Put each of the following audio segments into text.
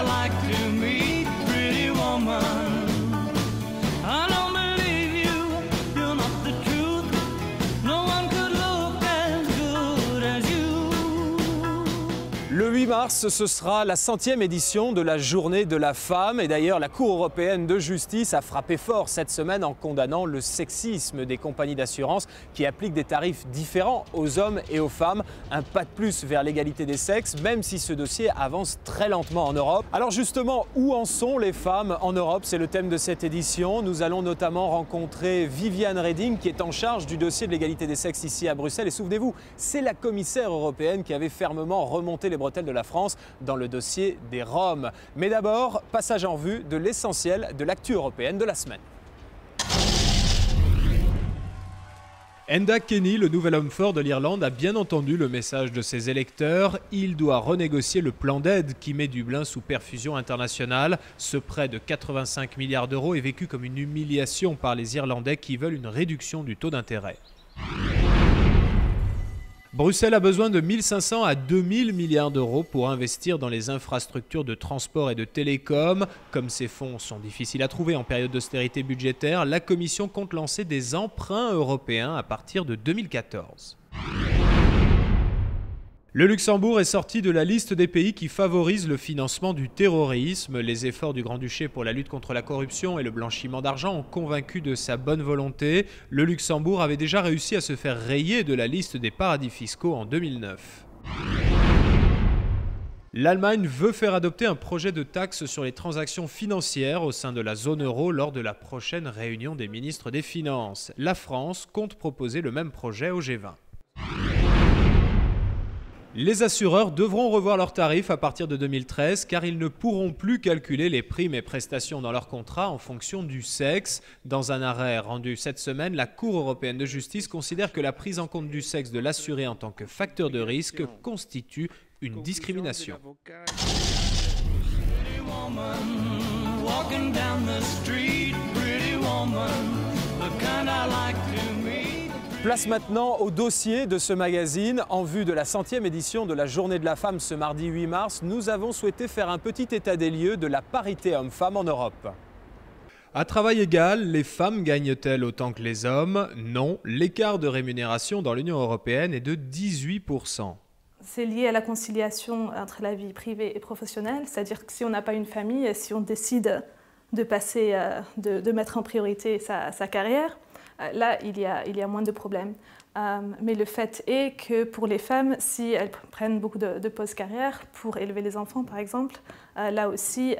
I like to meet, pretty woman. I don't believe you, you're not the truth. No one could look as good as you. Le 8 mars, ce sera la 100e édition de la Journée de la femme. Et d'ailleurs, la Cour européenne de justice a frappé fort cette semaine en condamnant le sexisme des compagnies d'assurance qui appliquent des tarifs différents aux hommes et aux femmes. Un pas de plus vers l'égalité des sexes, même si ce dossier avance très lentement en Europe. Alors justement, où en sont les femmes en Europe? C'est le thème de cette édition. Nous allons notamment rencontrer Viviane Reding, qui est en charge du dossier de l'égalité des sexes ici à Bruxelles. Et souvenez-vous, c'est la commissaire européenne qui avait fermement remonté les bretelles de la France dans le dossier des Roms. Mais d'abord, passage en revue de l'essentiel de l'actu européenne de la semaine. Enda Kenny, le nouvel homme fort de l'Irlande, a bien entendu le message de ses électeurs. Il doit renégocier le plan d'aide qui met Dublin sous perfusion internationale. Ce prêt de 85 milliards d'euros est vécu comme une humiliation par les Irlandais qui veulent une réduction du taux d'intérêt. Bruxelles a besoin de 1 500 à 2 000 milliards d'euros pour investir dans les infrastructures de transport et de télécom. Comme ces fonds sont difficiles à trouver en période d'austérité budgétaire, la Commission compte lancer des emprunts européens à partir de 2014. Le Luxembourg est sorti de la liste des pays qui favorisent le financement du terrorisme. Les efforts du Grand-Duché pour la lutte contre la corruption et le blanchiment d'argent ont convaincu de sa bonne volonté. Le Luxembourg avait déjà réussi à se faire rayer de la liste des paradis fiscaux en 2009. L'Allemagne veut faire adopter un projet de taxe sur les transactions financières au sein de la zone euro lors de la prochaine réunion des ministres des Finances. La France compte proposer le même projet au G20. Les assureurs devront revoir leurs tarifs à partir de 2013 car ils ne pourront plus calculer les primes et prestations dans leurs contrats en fonction du sexe. Dans un arrêt rendu cette semaine, la Cour européenne de justice considère que la prise en compte du sexe de l'assuré en tant que facteur de risque constitue une discrimination. Place maintenant au dossier de ce magazine. En vue de la 100e édition de la Journée de la femme ce mardi 8 mars, nous avons souhaité faire un petit état des lieux de la parité homme-femme en Europe. À travail égal, les femmes gagnent-elles autant que les hommes? Non, l'écart de rémunération dans l'Union européenne est de 18%. C'est lié à la conciliation entre la vie privée et professionnelle, c'est-à-dire que si on n'a pas une famille, si on décide de passer, de mettre en priorité sa carrière, là, il y a moins de problèmes. Mais le fait est que pour les femmes, si elles prennent beaucoup de pauses carrière pour élever les enfants, par exemple, là aussi,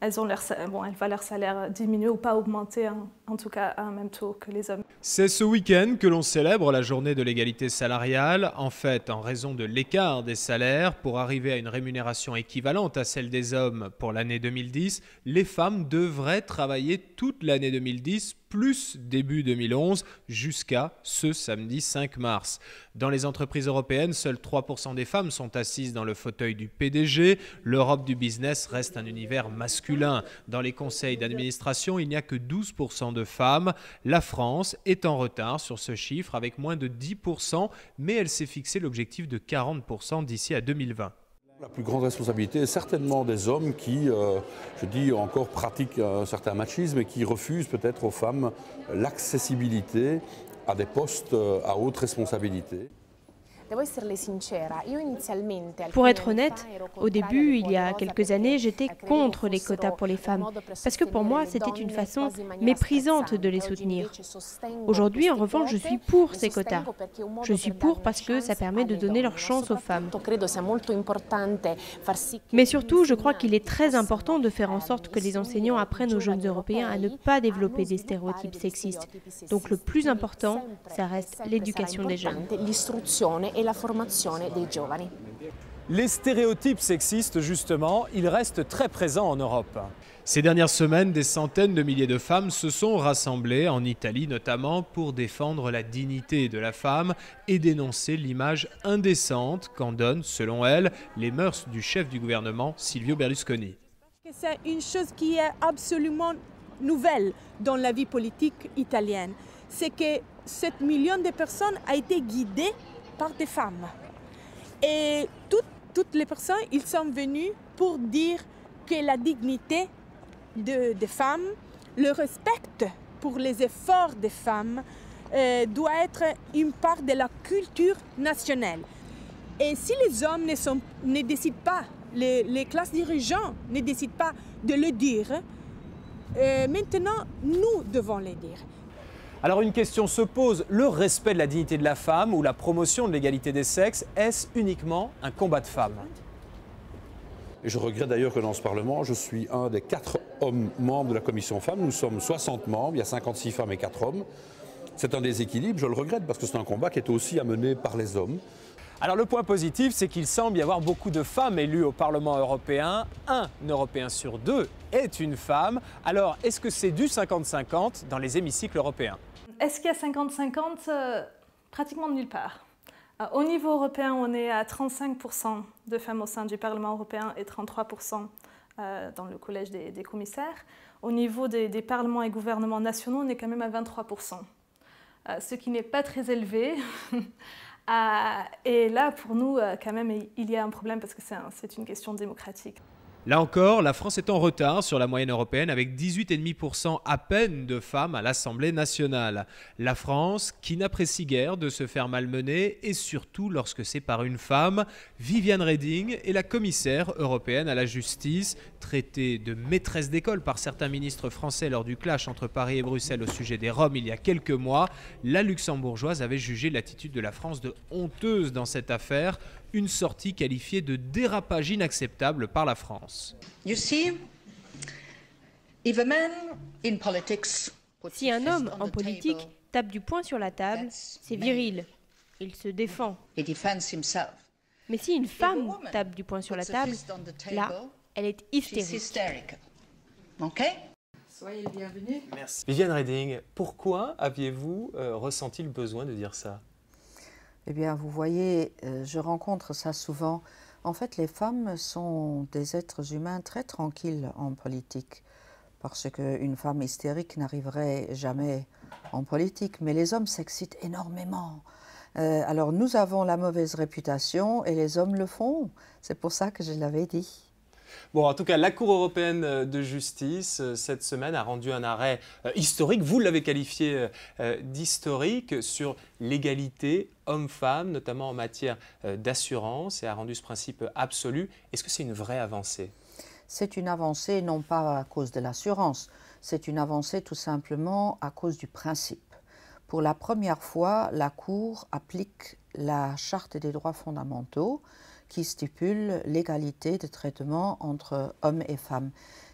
elles voient leur salaire diminuer ou pas augmenter, en tout cas à un même taux que les hommes. C'est ce week-end que l'on célèbre la journée de l'égalité salariale. En fait, en raison de l'écart des salaires, pour arriver à une rémunération équivalente à celle des hommes pour l'année 2010, les femmes devraient travailler toute l'année 2010 plus début 2011 jusqu'à ce samedi 5 mars. Dans les entreprises européennes, seuls 3% des femmes sont assises dans le fauteuil du PDG. L'Europe du business reste un univers masculin. Dans les conseils d'administration, il n'y a que 12% de femmes. La France est en retard sur ce chiffre avec moins de 10%, mais elle s'est fixé l'objectif de 40% d'ici à 2020. La plus grande responsabilité est certainement des hommes qui, je dis encore, pratiquent un certain machisme et qui refusent peut-être aux femmes l'accessibilité à des postes à haute responsabilité. Pour être honnête, au début, il y a quelques années, j'étais contre les quotas pour les femmes, parce que pour moi, c'était une façon méprisante de les soutenir. Aujourd'hui, en revanche, je suis pour ces quotas. Je suis pour parce que ça permet de donner leur chance aux femmes. Mais surtout, je crois qu'il est très important de faire en sorte que les enseignants apprennent aux jeunes Européens à ne pas développer des stéréotypes sexistes. Donc le plus important, ça reste l'éducation des jeunes. E la formazione dei giovani. Les stéréotypes sexistes, justement, ils restent très présents en Europe. Ces dernières semaines, des centaines de milliers de femmes se sont rassemblées, en Italie notamment, pour défendre la dignité de la femme et dénoncer l'image indécente qu'en donnent, selon elles, les mœurs du chef du gouvernement, Silvio Berlusconi. C'est une chose qui est absolument nouvelle dans la vie politique italienne. C'est que 7 millions de personnes ont été guidées par des femmes. Et toutes les personnes, ils sont venus pour dire que la dignité des femmes, le respect pour les efforts des femmes doit être une part de la culture nationale. Et si les hommes ne décident pas, les classes dirigeantes ne décident pas de le dire, maintenant nous devons le dire. Alors une question se pose, le respect de la dignité de la femme ou la promotion de l'égalité des sexes, est-ce uniquement un combat de femmes ? Et je regrette d'ailleurs que dans ce Parlement, je suis un des 4 hommes membres de la commission femmes. Nous sommes 60 membres, il y a 56 femmes et 4 hommes. C'est un déséquilibre, je le regrette parce que c'est un combat qui est aussi à mener par les hommes. Alors le point positif, c'est qu'il semble y avoir beaucoup de femmes élues au Parlement européen. Un Européen sur 2 est une femme. Alors est-ce que c'est du 50-50 dans les hémicycles européens ? Est-ce qu'il y a 50-50 ? Pratiquement nulle part. Au niveau européen, on est à 35% de femmes au sein du Parlement européen et 33% dans le collège des commissaires. Au niveau des parlements et gouvernements nationaux, on est quand même à 23%, ce qui n'est pas très élevé. Et là, pour nous, quand même, il y a un problème parce que c'est une question démocratique. Là encore, la France est en retard sur la moyenne européenne avec 18,5% à peine de femmes à l'Assemblée nationale. La France, qui n'apprécie guère de se faire malmener, et surtout lorsque c'est par une femme. Viviane Reding est la commissaire européenne à la justice, traitée de maîtresse d'école par certains ministres français lors du clash entre Paris et Bruxelles au sujet des Roms il y a quelques mois. La luxembourgeoise avait jugé l'attitude de la France de honteuse dans cette affaire. Une sortie qualifiée de dérapage inacceptable par la France. Si un homme en politique tape du poing sur la table, c'est viril. Il se défend. Mais si une femme tape du poing sur la table, là, elle est hystérique. Soyez le bienvenu. Merci. Viviane Reding, pourquoi aviez-vous ressenti le besoin de dire ça ? Eh bien, vous voyez, je rencontre ça souvent. En fait, les femmes sont des êtres humains très tranquilles en politique, parce qu'une femme hystérique n'arriverait jamais en politique. Mais les hommes s'excitent énormément. Alors, nous avons la mauvaise réputation et les hommes le font. C'est pour ça que je l'avais dit. Bon, en tout cas, la Cour européenne de justice, cette semaine, a rendu un arrêt historique. Vous l'avez qualifié d'historique sur l'égalité homme-femme, notamment en matière d'assurance, et a rendu ce principe absolu. Est-ce que c'est une vraie avancée ? C'est une avancée non pas à cause de l'assurance, c'est une avancée tout simplement à cause du principe. Pour la première fois, la Cour applique la Charte des droits fondamentaux, qui stipule l'égalité de traitement entre hommes et femmes.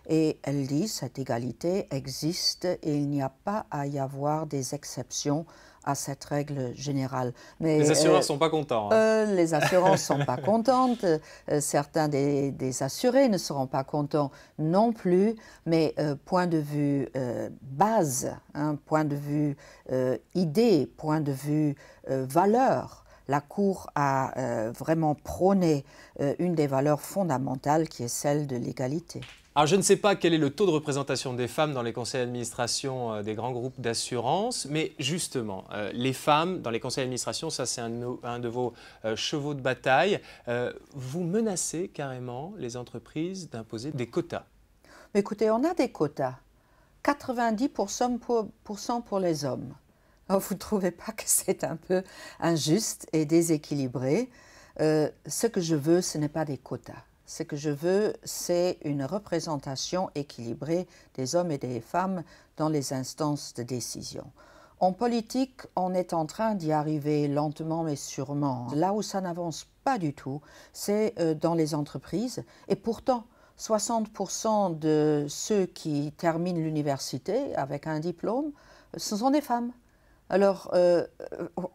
Et elle dit que cette égalité existe et il n'y a pas à y avoir des exceptions à cette règle générale. Mais, les assureurs ne sont pas contents. Hein. Les assureurs ne sont pas contentes, certains des assurés ne seront pas contents non plus, mais point de vue base, point de vue idée, point de vue valeur, la Cour a vraiment prôné une des valeurs fondamentales qui est celle de l'égalité. Alors je ne sais pas quel est le taux de représentation des femmes dans les conseils d'administration des grands groupes d'assurance, mais justement, les femmes dans les conseils d'administration, ça c'est un de vos chevaux de bataille. Vous menacez carrément les entreprises d'imposer des quotas. Mais écoutez, on a des quotas, 90% pour les hommes. Vous ne trouvez pas que c'est un peu injuste et déséquilibré? Ce que je veux, ce n'est pas des quotas. Ce que je veux, c'est une représentation équilibrée des hommes et des femmes dans les instances de décision. En politique, on est en train d'y arriver lentement mais sûrement. Là où ça n'avance pas du tout, c'est dans les entreprises. Et pourtant, 60% de ceux qui terminent l'université avec un diplôme, ce sont des femmes. Alors,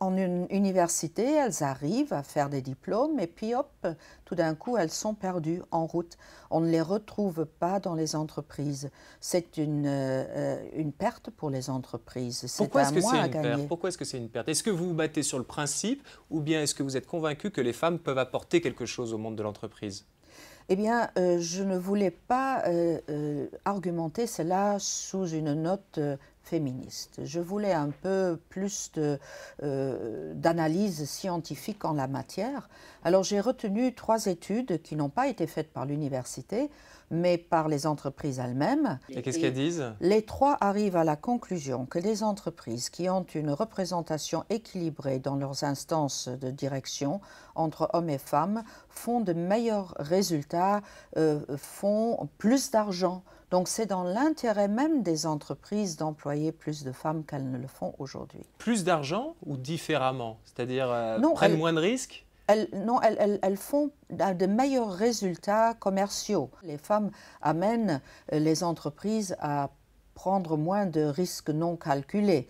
en une université, elles arrivent à faire des diplômes et puis hop, tout d'un coup, elles sont perdues en route. On ne les retrouve pas dans les entreprises. C'est une perte pour les entreprises. Pourquoi est-ce que c'est une perte ? Pourquoi est-ce que c'est une perte ? Est-ce que vous vous battez sur le principe ou bien est-ce que vous êtes convaincu que les femmes peuvent apporter quelque chose au monde de l'entreprise ? Eh bien, je ne voulais pas argumenter cela sous une note féministe. Je voulais un peu plus d'analyse scientifique en la matière. Alors j'ai retenu 3 études qui n'ont pas été faites par l'université mais par les entreprises elles-mêmes. Et qu'est-ce qu'elles disent? Les trois arrivent à la conclusion que les entreprises qui ont une représentation équilibrée dans leurs instances de direction entre hommes et femmes font de meilleurs résultats, font plus d'argent. Donc c'est dans l'intérêt même des entreprises d'employer plus de femmes qu'elles ne le font aujourd'hui. Plus d'argent ou différemment? C'est-à-dire Non, prennent moins de risques? Elles font de meilleurs résultats commerciaux. Les femmes amènent les entreprises à prendre moins de risques non calculés.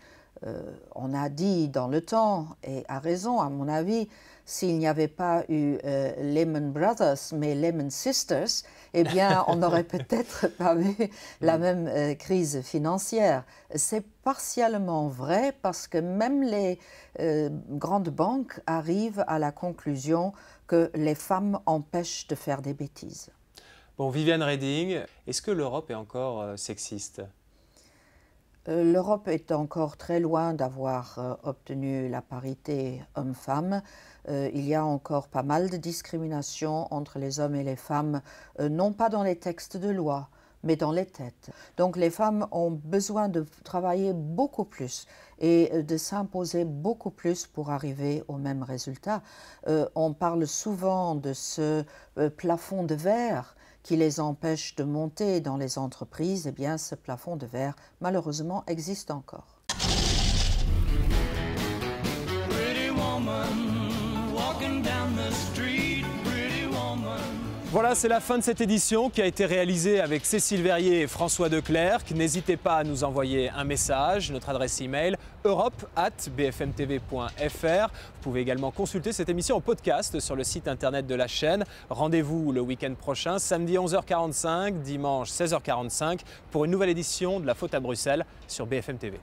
On a dit dans le temps, et à raison à mon avis, s'il n'y avait pas eu Lehman Brothers, mais Lehman Sisters, eh bien, on n'aurait peut-être pas vu la même crise financière. C'est partiellement vrai parce que même les grandes banques arrivent à la conclusion que les femmes empêchent de faire des bêtises. Bon, Viviane Reding, est-ce que l'Europe est encore sexiste? L'Europe est encore très loin d'avoir obtenu la parité homme-femme. Il y a encore pas mal de discrimination entre les hommes et les femmes, non pas dans les textes de loi, mais dans les têtes. Donc les femmes ont besoin de travailler beaucoup plus et de s'imposer beaucoup plus pour arriver au même résultat. On parle souvent de ce plafond de verre qui les empêche de monter dans les entreprises. Eh bien, ce plafond de verre, malheureusement, existe encore. Voilà, c'est la fin de cette édition qui a été réalisée avec Cécile Verrier et François Declercq. N'hésitez pas à nous envoyer un message. Notre adresse email europe@bfmtv.fr. Vous pouvez également consulter cette émission en podcast sur le site internet de la chaîne. Rendez-vous le week-end prochain, samedi 11h45, dimanche 16h45 pour une nouvelle édition de La Faute à Bruxelles sur BFM TV.